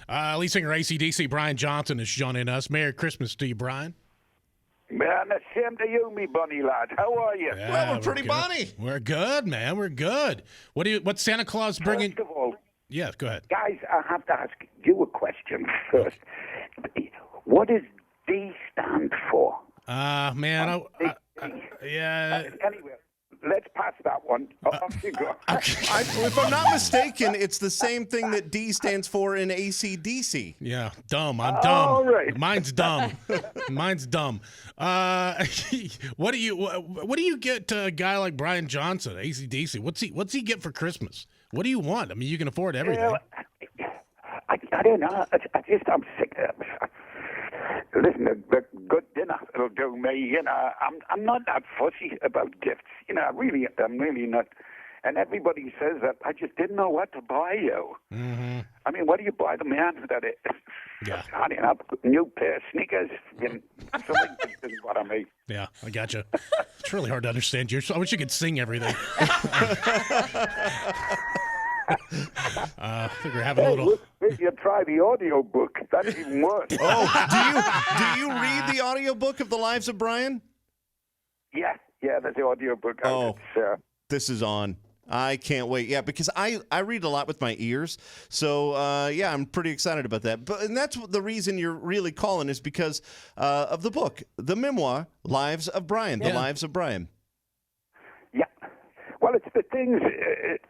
Lead singer AC/DC, Brian Johnson, is joining us. Merry Christmas to you, Brian. Man, the same to you, me bunny lad. How are you? Yeah, Well, we're pretty good. bunny. We're good, man. We're good. What's Santa Claus bringing? First of all, Yeah, go ahead. guys, I have to ask you a question first. What does D stand for? Man, yeah. Anyway, let's pass that one. Off you go. If I'm not mistaken, it's the same thing that D stands for in AC/DC. Yeah, dumb. I'm dumb. All right. Mine's dumb. Mine's dumb. What do you get to a guy like Brian Johnson, AC/DC? What's he get for Christmas? What do you want? I mean, you can afford everything. Well, I don't know. I'm sick of it. Listen, the good dinner will do me. You know, I'm not that fussy about gifts. You know, I'm really not. And everybody says that. I just didn't know what to buy you. Mm-hmm. I mean, what do you buy the man that is? Yeah. I don't know, new pair of sneakers. You know, something is what I mean. Yeah, I gotcha. It's really hard to understand you. I wish you could sing everything. I think we're having a little. Look, you try the audio book. That's even worse. Oh, do you read the audiobook of The Lives of Brian? Yeah, there's the audio book. Oh, this is on. I can't wait. Yeah, because I read a lot with my ears. So, yeah, I'm pretty excited about that. And that's the reason you're really calling is because of the book, the memoir, Lives of Brian, The Lives of Brian. Yeah. Well, it's the things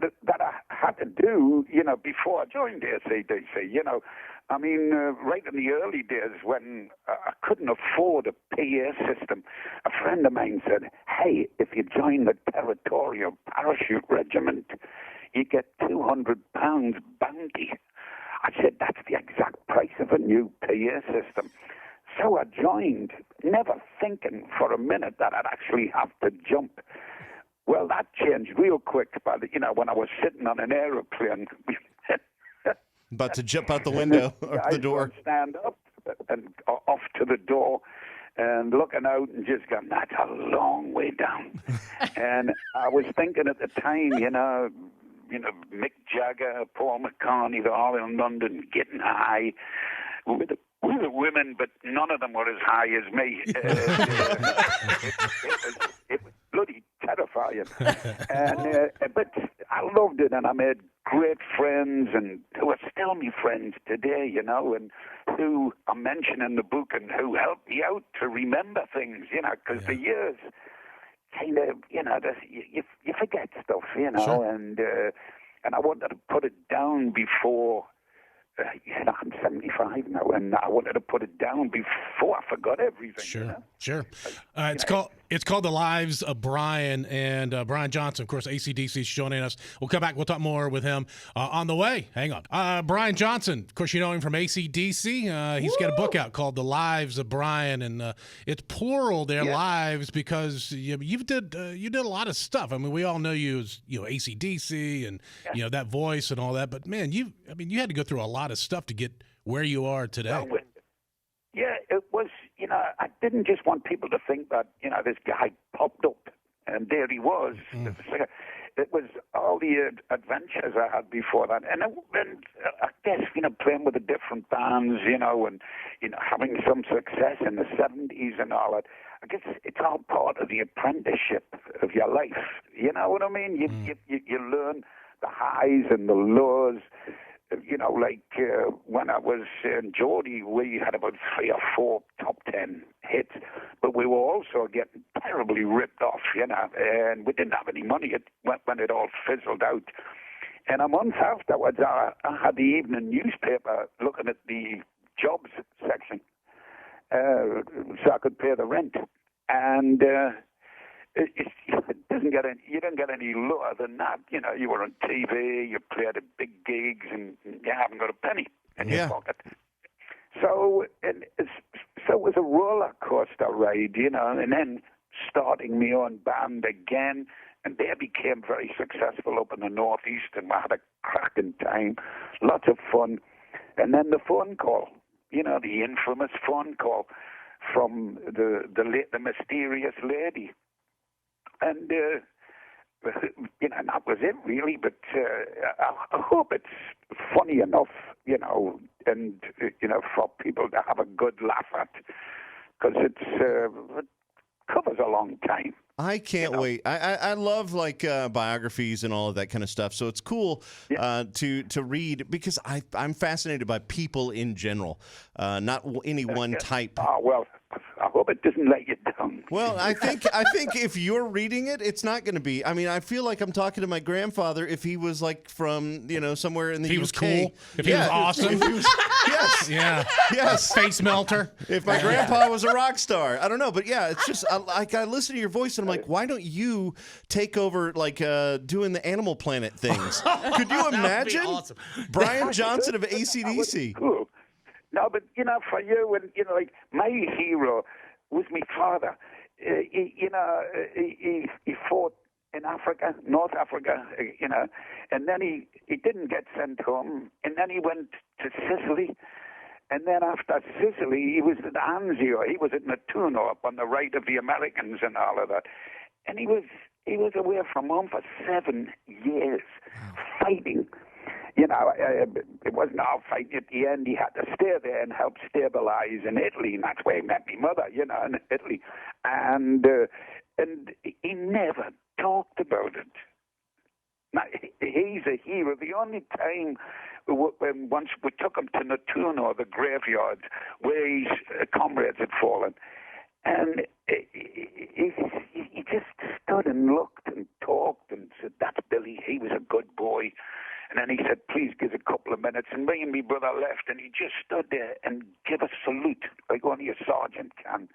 that I had to do, you know, before I joined AC/DC, you know. I mean, right in the early days when I couldn't afford a PA system, a friend of mine said, hey, if you join the Territorial Parachute Regiment, you get £200 bounty. I said, that's the exact price of a new PA system. So I joined, never thinking for a minute that I'd actually have to jump. Well, that changed real quick when I was sitting on an aeroplane. About to jump out the window or the door. Stand up and off to the door and looking out and just going, that's a long way down. And I was thinking at the time, you know, Mick Jagger, Paul McCartney, they're all in London getting high with the women, but none of them were as high as me. It was bloody terrifying. But I loved it, and I made great friends, and who are still my friends today, you know, and who I mention in the book, and who helped me out to remember things, you know, because the years kind of, you know, you forget stuff, you know, sure. And I wanted to put it down before. You know, I'm 75 now, and I wanted to put it down before I forgot everything. Sure, you know? Sure. It's called The Lives of Brian, and Brian Johnson, of course, AC/DC is joining us. We'll come back. We'll talk more with him on the way. Hang on. Brian Johnson, of course, you know him from AC/DC. He's got a book out called The Lives of Brian, and it's plural, their lives, because you did a lot of stuff. I mean, we all know you as AC/DC and that voice and all that, but man, you had to go through a lot of stuff to get where you are today. Yeah, it was, I didn't just want people to think that, this guy popped up and there he was. Mm-hmm. It was all the adventures I had before that. And I guess, playing with the different bands, and, having some success in the 70s and all that. I guess it's all part of the apprenticeship of your life. You know what I mean? You learn the highs and the lows. When I was in Geordie, we had about 3 or 4 top 10 hits, but we were also getting terribly ripped off, and we didn't have any money when it all fizzled out. And a month afterwards, I had the evening newspaper looking at the jobs section, so I could pay the rent. And you didn't get any lower than that. You were on TV, you played at big gigs, and you haven't got a penny in your pocket. So it was a roller coaster ride, and then starting my own band again, and they became very successful up in the Northeast, and we had a cracking time, lots of fun. And then the phone call, the infamous phone call from the mysterious lady. And and that was it really. But I hope it's funny enough, and for people to have a good laugh at, because it covers a long time. I can't wait. I love like biographies and all of that kind of stuff. So it's cool to read, because I'm fascinated by people in general, not any one type. Oh, well, I hope it doesn't let you down. Well, I think if you're reading it, it's not going to be. I mean, I feel like I'm talking to my grandfather if he was like from somewhere in the UK. He was cool. If he was awesome. Yes. Yeah. Yes. Face melter. If my grandpa was a rock star, I don't know, but yeah, it's just I listen to your voice and I'm like, why don't you take over like doing the Animal Planet things? Could you imagine? Awesome. Brian Johnson of AC/DC. Cool. No, but for you, and like my hero was my father. He fought in Africa, North Africa, and then he didn't get sent home, and then he went to Sicily, and then after Sicily, he was at Anzio, he was at Nettuno, up on the right of the Americans and all of that, and he was away from home for 7 years, fighting. It wasn't all fighting. At the end, he had to stay there and help stabilize in Italy, and that's where he met my mother, in Italy. And he never talked about it. Now, he's a hero. The only time once we took him to Nettuno, the graveyard, where his comrades had fallen, and he just stood and looked and talked and said, "That's Billy. He was a good boy." And then he said, "Please give a couple of minutes." And me and my brother left, and he just stood there and gave a salute like only a sergeant can.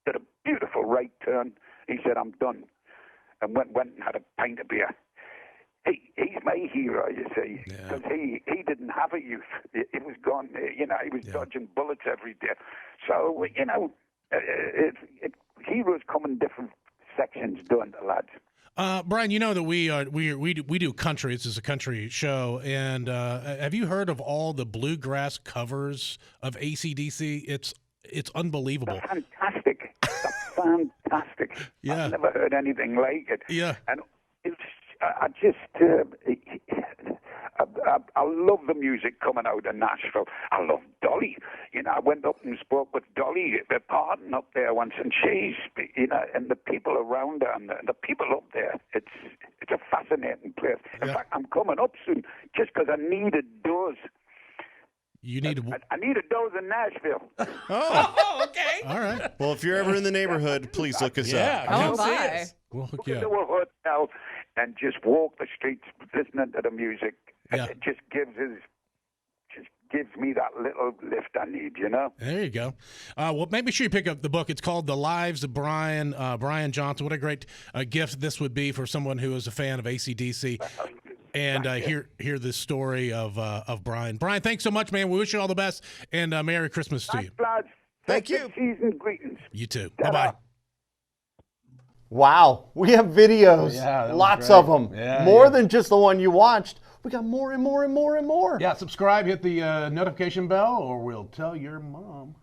Did a beautiful right turn. He said, "I'm done," and went and had a pint of beer. He's my hero, you see, because he didn't have a youth. He was gone. He was dodging bullets every day. So heroes come in different sections, don't they, lads? Brian, you know that we do country. This is a country show, and have you heard of all the bluegrass covers of AC/DC? It's unbelievable. They're fantastic. They're fantastic. Yeah. I've never heard anything like it. Yeah. And I just I love the music coming out of Nashville. I love Dolly. I went up and spoke with Dolly, the pardon up there once, and she's, and the people around her, and the people up there. It's a fascinating place. In fact, I'm coming up soon just because I need a dose. You need I need a dose in Nashville. Oh, okay. All right. Well, if you're ever in the neighborhood, please look us up. Oh, my. We'll hook Book you into up. a hotel and just walk the streets listening to the music. And Yeah. it just gives me that little lift I need, There you go. Well, make sure you pick up the book. It's called The Lives of Brian Johnson. What a great gift this would be for someone who is a fan of AC/DC. And hear the story of Brian. Brian, thanks so much, man. We wish you all the best, and Merry Christmas to you. Thanks, lads. Thank you. Festive season greetings. You too. Ta-da. Bye-bye. Wow, we have videos, Yeah, that was lots great. of them, Yeah, more yeah. than just the one you watched. We got more and more and more and more. Yeah, subscribe, hit the notification bell, or we'll tell your mom.